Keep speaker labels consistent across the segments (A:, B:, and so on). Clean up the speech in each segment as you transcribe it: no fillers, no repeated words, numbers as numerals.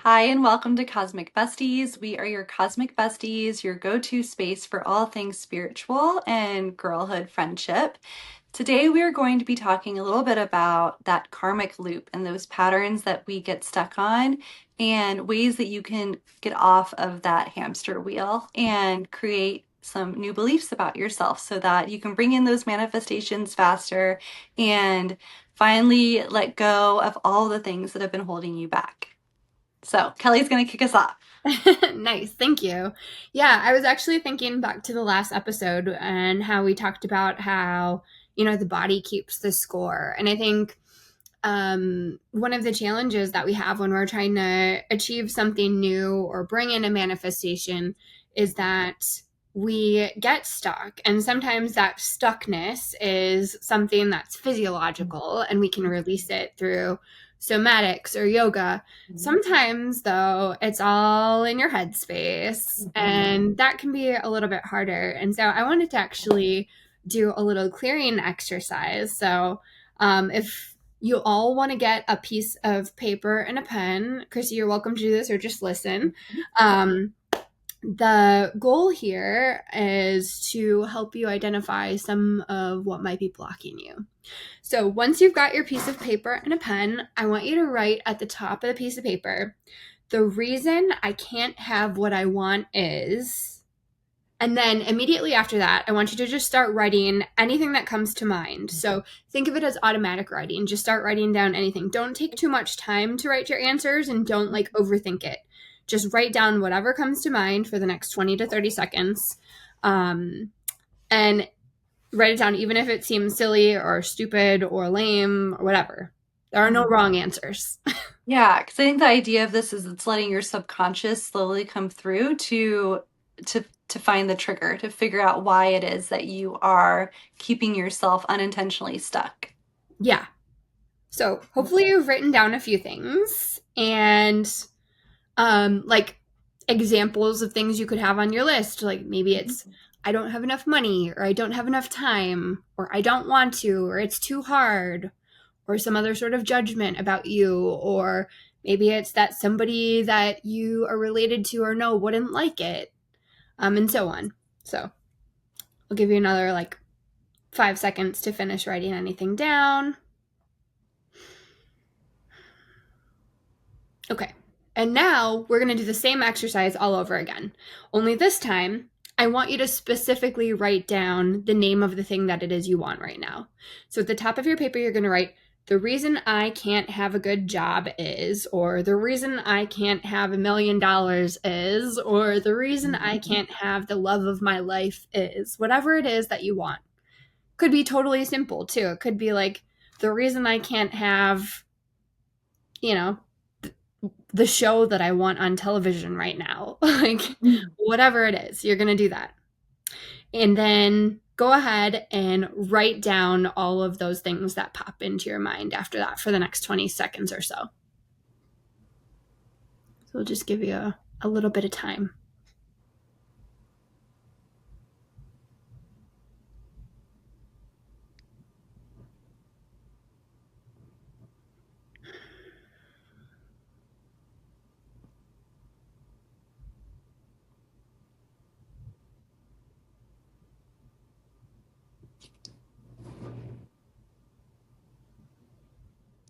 A: Hi, and welcome to Cosmic Besties. We are your Cosmic Besties, your go-to space for all things spiritual and girlhood friendship. Today, we are going to be talking a little bit about that karmic loop and those patterns that we get stuck on and ways that you can get off of that hamster wheel and create some new beliefs about yourself so that you can bring in those manifestations faster and finally let go of all the things that have been holding you back. So Kelly's going to kick us off.
B: Nice. Thank you. Yeah, I was actually thinking back to the last episode and how we talked about how, the body keeps the score. And I think one of the challenges that we have when we're trying to achieve something new or bring in a manifestation is that we get stuck. And sometimes that stuckness is something that's physiological and we can release it through somatics or yoga. Sometimes, though, it's all in your headspace, and that can be a little bit harder. And so I wanted to actually do a little clearing exercise. So if you all want to get a piece of paper and a pen, Chrissy, you're welcome to do this or just listen. The goal here is to help you identify some of what might be blocking you. So once you've got your piece of paper and a pen, I want you to write at the top of the piece of paper, the reason I can't have what I want is, and then immediately after that, I want you to just start writing anything that comes to mind. So think of it as automatic writing. Just start writing down anything. Don't take too much time to write your answers and don't overthink it. Just write down whatever comes to mind for the next 20 to 30 seconds. And write it down, even if it seems silly or stupid or lame or whatever. There are no wrong answers.
A: Yeah, because I think the idea of this is it's letting your subconscious slowly come through to find the trigger, to figure out why it is that you are keeping yourself unintentionally stuck.
B: Yeah. So hopefully you've written down a few things and like examples of things you could have on your list. Like maybe it's I don't have enough money, or I don't have enough time, or I don't want to, or it's too hard, or some other sort of judgment about you, or maybe it's that somebody that you are related to or know wouldn't like it, and so on. So I'll give you another 5 seconds to finish writing anything down. Okay. And now we're going to do the same exercise all over again. Only this time, I want you to specifically write down the name of the thing that it is you want right now. So at the top of your paper, you're going to write, the reason I can't have a good job is, or the reason I can't have $1 million is, or the reason I can't have the love of my life is, whatever it is that you want. Could be totally simple too. It could be like, the reason I can't have, you know, the show that I want on television right now. Whatever it is, you're going to do that. And then go ahead and write down all of those things that pop into your mind after that for the next 20 seconds or so. So we'll just give you a little bit of time.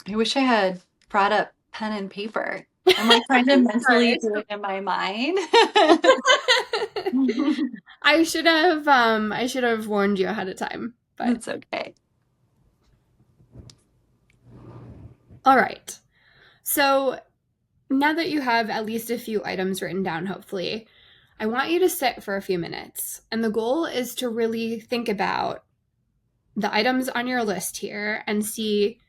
A: I wish I had brought up pen and paper. I'm trying to mentally do it in my mind.
B: I should have warned you ahead of time, but
A: It's okay.
B: all right. So now that you have at least a few items written down, hopefully, I want you to sit for a few minutes. And the goal is to really think about the items on your list here and see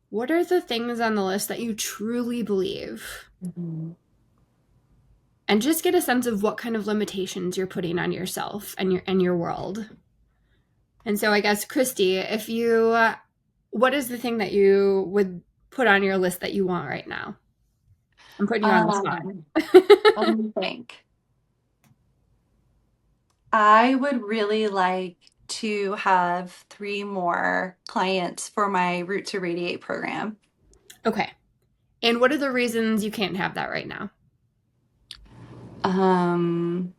B: what are the things on the list that you truly believe. And just get a sense of what kind of limitations you're putting on yourself and your world. And so I guess, Christy, if you what is the thing that you would put on your list that you want right now? I'm putting you on the spot.
A: Let me think. I would really like to have 3 more clients for my Root to Radiate program.
B: Okay. And what are the reasons you can't have that right now?
A: Um,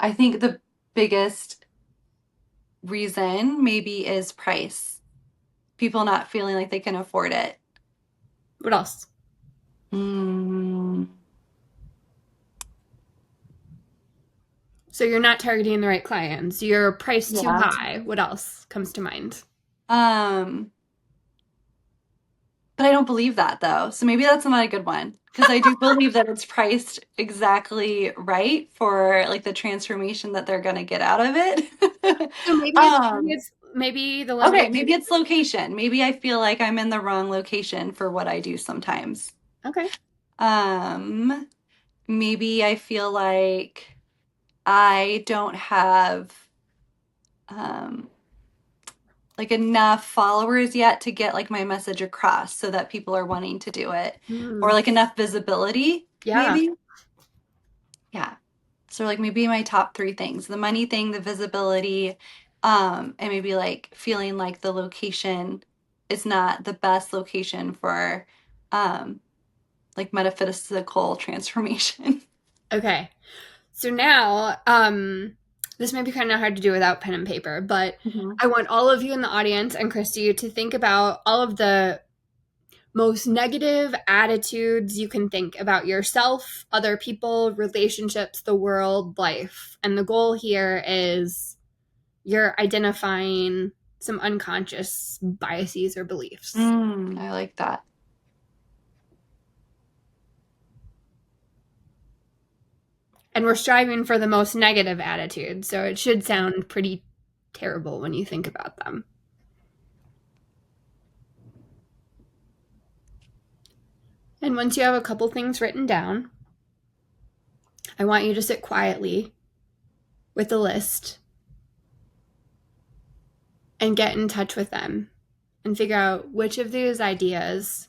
A: I think the biggest reason maybe is price. People not feeling like they can afford it.
B: What else?
A: Mm,
B: So you're not targeting the right clients. You're priced too
A: yeah.
B: high. What else comes to mind?
A: Um, but I don't believe that though. So maybe that's not a good one because I do believe that it's priced exactly right for like the transformation that they're going to get out of it.
B: So maybe it's maybe
A: Um,
B: it's maybe the level.
A: okay, maybe it's location. Maybe I feel like I'm in the wrong location for what I do sometimes.
B: Okay.
A: Um, maybe I feel like I don't have um like enough followers yet to get like my message across so that people are wanting to do it or
B: Hmm.
A: like enough visibility
B: Yeah.
A: maybe. Yeah. So like maybe my top three things, the money thing, the visibility, and maybe like feeling like the location is not the best location for um like metaphysical transformation.
B: Okay. So now, this may be kind of hard to do without pen and paper, but
A: Mhm.
B: I want all of you in the audience and Christy to think about all of the most negative attitudes you can think about yourself, other people, relationships, the world, life. And the goal here is you're identifying some unconscious biases or beliefs.
A: I like that.
B: And we're striving for the most negative attitude, so it should sound pretty terrible when you think about them. And once you have a couple things written down, I want you to sit quietly with the list and get in touch with them and figure out which of these ideas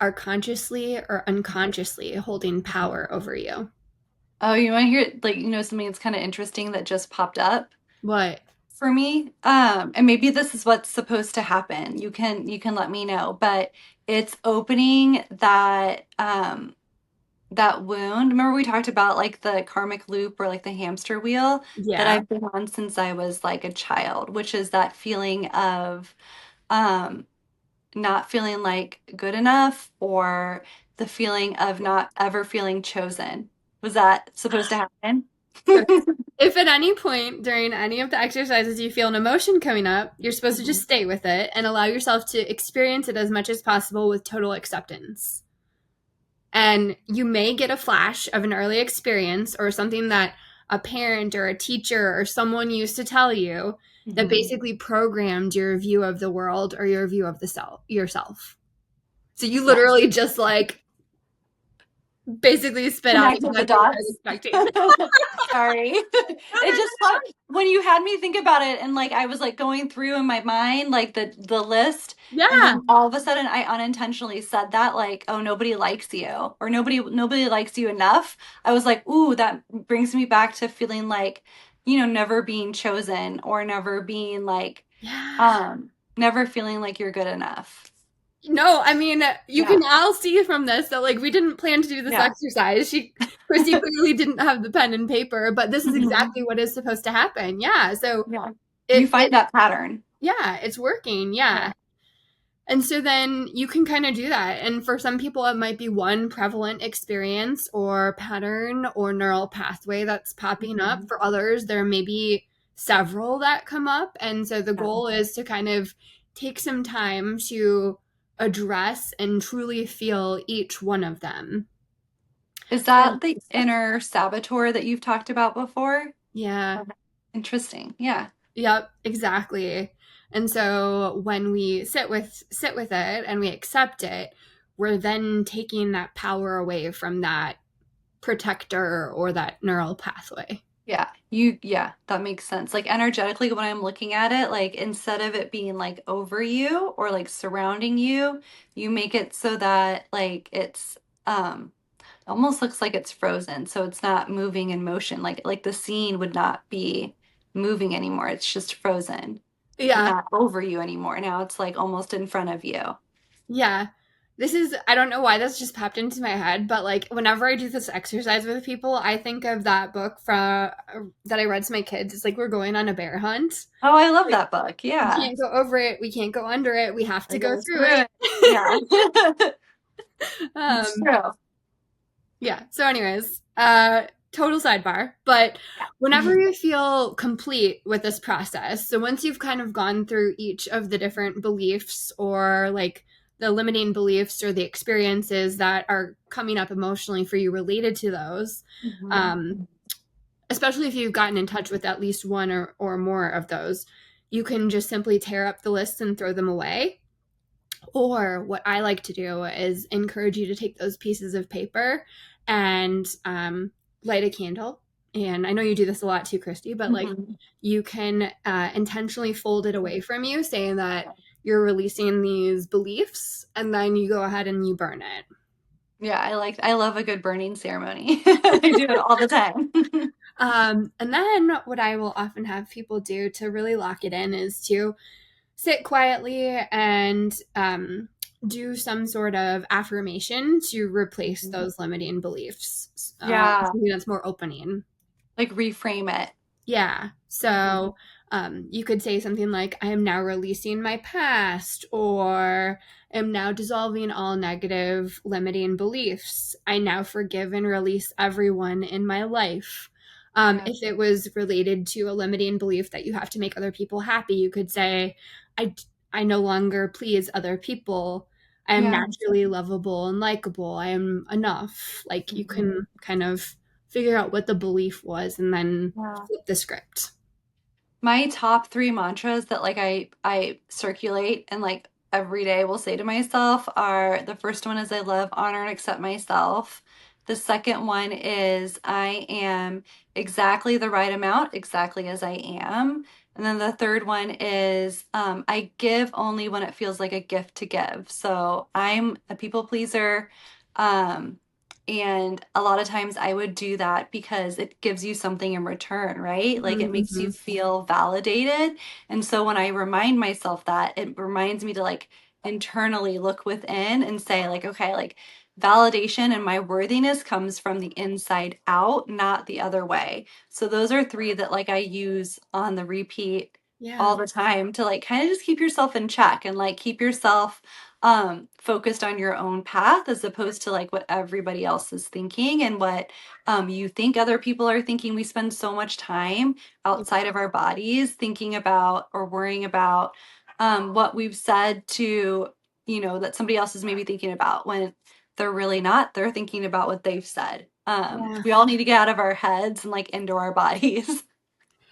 B: are consciously or unconsciously holding power over you.
A: Oh, you want to hear like something that's kind of interesting that just popped up
B: What?
A: for me? And maybe this is what's supposed to happen. You can let me know, but it's opening that wound. Remember we talked about like the karmic loop or like the hamster wheel that
B: Yeah.
A: I've been on since I was like a child, which is that feeling of um not feeling like good enough or the feeling of not ever feeling chosen. Was that supposed to happen?
B: So if at any point during any of the exercises you feel an emotion coming up, you're supposed to just
A: Mhm.
B: stay with it and allow yourself to experience it as much as possible with total acceptance. And you may get a flash of an early experience or something that a parent or a teacher or someone used to tell you that
A: Mhm.
B: basically programmed your view of the world or your view of the self yourself. So you
A: Yeah.
B: literally just like basically spit out
A: Connected the
B: exactly what I was
A: dots.
B: expecting.
A: Sorry. It just when you had me think about it and like I was like going through in my mind like the list and
B: Yeah.
A: then all of a sudden I unintentionally said that like, oh, nobody likes you or nobody likes you enough. I was like, ooh, that brings me back to feeling like, never being chosen or never being like
B: Yeah.
A: never feeling like you're good enough.
B: No, I mean, you
A: Yeah.
B: can all see from this that like we didn't plan to do this
A: Yeah.
B: exercise. Christy clearly didn't have the pen and paper, but this is
A: Mhm.
B: exactly what is supposed to happen. Yeah. So
A: Yeah. You
B: it
A: find that pattern.
B: yeah, it's working.
A: Yeah.
B: Yeah. And so then you can kind of do that. And for some people, it might be one prevalent experience or pattern or neural pathway that's popping up.
A: Mhm.
B: For others, there may be several that come up. And so the
A: Yeah.
B: goal is to kind of take some time to address and truly feel each one of them.
A: Is
B: And
A: that the inner saboteur that you've talked about before?
B: yeah,
A: Okay. Interesting. Yeah.
B: yep, exactly. And so when we sit with it and we accept it, we're then taking that power away from that protector or that neural pathway.
A: Yeah, that makes sense. Like energetically, when I'm looking at it, like instead of it being like over you or like surrounding you, you make it so that like it's almost looks like it's frozen. So it's not moving in motion. Like the scene would not be moving anymore. It's just frozen and
B: Yeah.
A: not over you anymore. Now it's like almost in front of you.
B: Yeah. This is, I don't know why this just popped into my head, but like whenever I do this exercise with people, I think of that book from that I read to my kids. It's like we're going on a bear hunt.
A: Oh, I love
B: Like,
A: that book.
B: we
A: Yeah.
B: can't go over it, we can't go under it, we have to
A: It
B: go
A: goes
B: through
A: through
B: it.
A: it. Yeah. It's
B: um
A: true.
B: yeah, so anyways, total sidebar, but whenever
A: Mhm.
B: you feel complete with this process, so once you've kind of gone through each of the different beliefs or like the limiting beliefs or the experiences that are coming up emotionally for you related to those,
A: Mhm.
B: um, especially if you've gotten in touch with at least one or more of those, you can just simply tear up the list and throw them away. Or what I like to do is encourage you to take those pieces of paper and light a candle. And I know you do this a lot too, Christy, but like
A: Mhm.
B: you can intentionally fold it away from you, saying that you're releasing these beliefs, and then you go ahead and you burn it.
A: Yeah, I love a good burning ceremony. I do it all the time.
B: And then what I will often have people do to really lock it in is to sit quietly and do some sort of affirmation to replace those limiting beliefs.
A: Yeah,
B: Something that's more opening.
A: like reframe it.
B: Yeah.
A: Mhm.
B: So you could say something like, I am now releasing my past, or am now dissolving all negative limiting beliefs. I now forgive and release everyone in my life.
A: Yeah.
B: If it was related to a limiting belief that you have to make other people happy, you could say, I, I no longer please other people. I am
A: Yeah.
B: naturally lovable and likable. I am enough. Like you
A: Mhm.
B: can kind of figure out what the belief was and then
A: Yeah.
B: flip the script.
A: My top three mantras that like I circulate and like every day will say to myself are the first one is I love, honor, and accept myself. The second one is I am exactly the right amount, exactly as I am. And then the third one is I give only when it feels like a gift to give. So I'm a people pleaser. Um, and a lot of times I would do that because it gives you something in return, right? Like it makes you
B: Mm-hmm.
A: feel validated. And so when I remind myself that, it reminds me to like internally look within and say, like, okay, like validation and my worthiness comes from the inside out, not the other way. So those are three that like I use on the repeat
B: Yeah.
A: all the time to like kind of just keep yourself in check and like keep yourself focused on your own path as opposed to like what everybody else is thinking and what you think other people are thinking. We spend so much time outside of our bodies thinking about or worrying about what we've said to, you know, that somebody else is maybe thinking about when they're really not. They're thinking about what they've said.
B: Yeah.
A: We all need to get out of our heads and like into our bodies.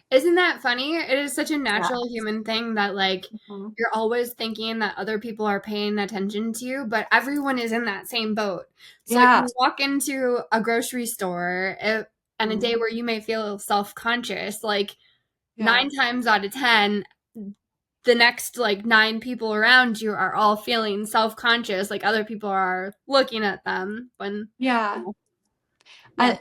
B: Isn't that funny? It is such a
A: Yeah.
B: natural human thing that like
A: Mhm.
B: you're always thinking that other people are paying attention to you, but everyone is in that same boat. So like
A: Yeah.
B: you walk into a grocery store and a day
A: Mhm.
B: where you may feel self-conscious, like
A: Yeah.
B: 9 times out of 10, the next like 9 people around you are all feeling self-conscious, like other people are looking at them when,
A: Yeah.
B: yeah,
A: I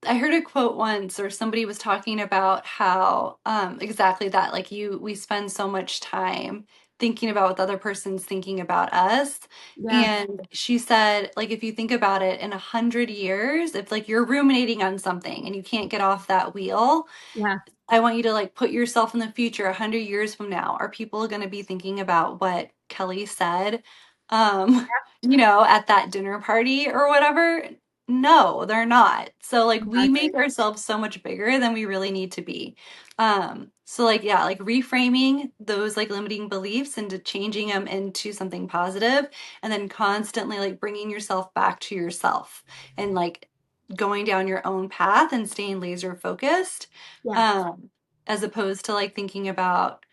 A: I heard a quote once or somebody was talking about how exactly that like we spend so much time thinking about what the other person's thinking about us.
B: yeah,
A: And she said, like, if you think about it, in 100 years, if like you're ruminating on something and you can't get off that wheel,
B: yeah,
A: I want you to like put yourself in the future 100 years from now. Are people going to be thinking about what Kelly said, you know, at that dinner party or whatever? No, they're not. So like we
B: exactly.
A: make ourselves so much bigger than we really need to be. So like yeah, like reframing those like limiting beliefs into changing them into something positive and then constantly like bringing yourself back to yourself and like going down your own path and staying laser focused
B: Yeah,
A: um, as opposed to like thinking about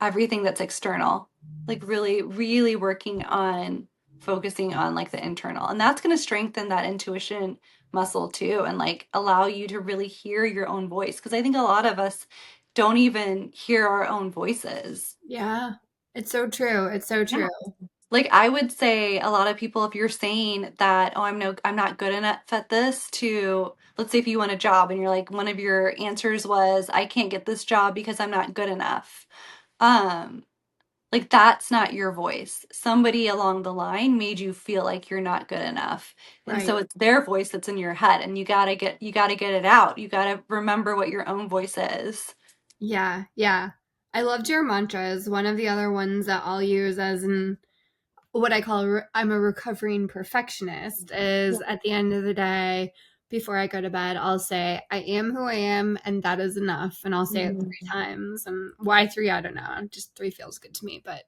A: everything that's external, like really, really working on focusing on like the internal. And that's going to strengthen that intuition muscle too, and like allow you to really hear your own voice. Cause I think a lot of us don't even hear our own voices.
B: yeah. It's so true. It's so
A: Yeah.
B: true.
A: Like I would say a lot of people, if you're saying that, oh, I'm not good enough at this to, let's say if you want a job and you're like, one of your answers was, I can't get this job because I'm not good enough. Um, like that's not your voice. Somebody along the line made you feel like you're not good enough. And
B: Right.
A: so it's their voice that's in your head and you got to get it out. You got to remember what your own voice is.
B: Yeah, yeah. I loved your mantras. One of the other ones that I'll use as an what I call I'm a recovering perfectionist
A: Yeah.
B: is at the end of the day, before I go to bed, I'll say, I am who I am, and that is enough. And I'll say it
A: Mhm.
B: 3 times. And why three? I don't know. Just three feels good to me. But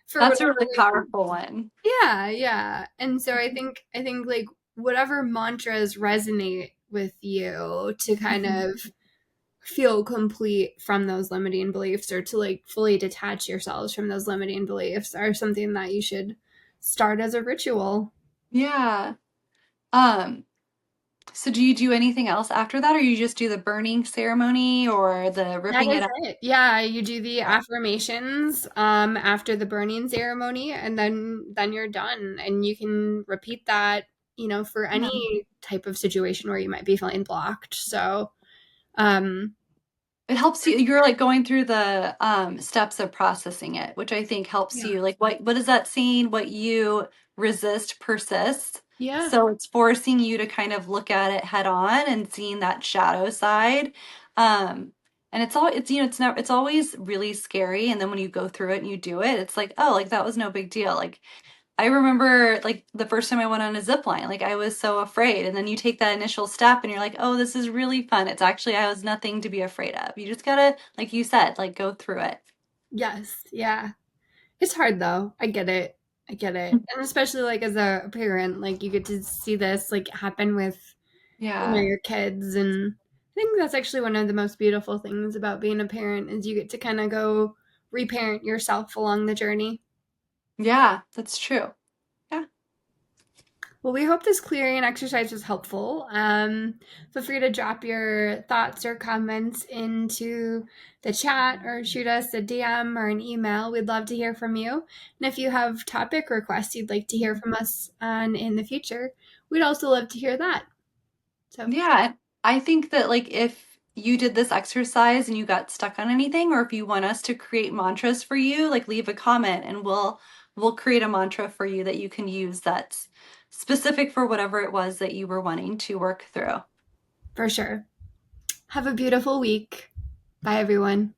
B: for
A: That's a
B: whatever
A: really
B: reason,
A: powerful one.
B: yeah, yeah. And so I think like whatever mantras resonate with you to kind
A: Mhm.
B: of feel complete from those limiting beliefs or to like fully detach yourselves from those limiting beliefs are something that you should start as a ritual.
A: Yeah. Um, so do you do anything else after that, or you just do the burning ceremony or the
B: That
A: ripping it
B: is
A: up?
B: it. Yeah, you do the affirmations after the burning ceremony, and then you're done, and you can repeat that, for
A: Yeah.
B: any type of situation where you might be feeling blocked. So, um,
A: It helps you, you're like going through the steps of processing it, which I think helps
B: yeah,
A: you. Like what is that saying? What you resist persists.
B: yeah,
A: So it's forcing you to kind of look at it head on and seeing that shadow side. Um, and it's always really scary. And then when you go through it and you do it, it's like, oh, like that was no big deal. Like I remember like the first time I went on a zip line, like I was so afraid. And then you take that initial step and you're like, oh, this is really fun. It's actually, I was nothing to be afraid of. You just gotta, like you said, like go through it.
B: yes, yeah. It's hard though. I get it. I get it. And especially like as a parent, like you get to see this like happen with,
A: Yeah.
B: your kids, and I think that's actually one of the most beautiful things about being a parent is you get to kind of go reparent yourself along the journey.
A: Yeah, that's true. Yeah.
B: Well, we hope this clearing exercise was helpful. Feel free to drop your thoughts or comments into the chat or shoot us a DM or an email. We'd love to hear from you. And if you have topic requests you'd like to hear from us on in the future, we'd also love to hear that. So,
A: Yeah. And I think that like if you did this exercise and you got stuck on anything, or if you want us to create mantras for you, like leave a comment and we'll create a mantra for you that you can use that's specific for whatever it was that you were wanting to work through.
B: for sure. Have a beautiful week. Bye, everyone.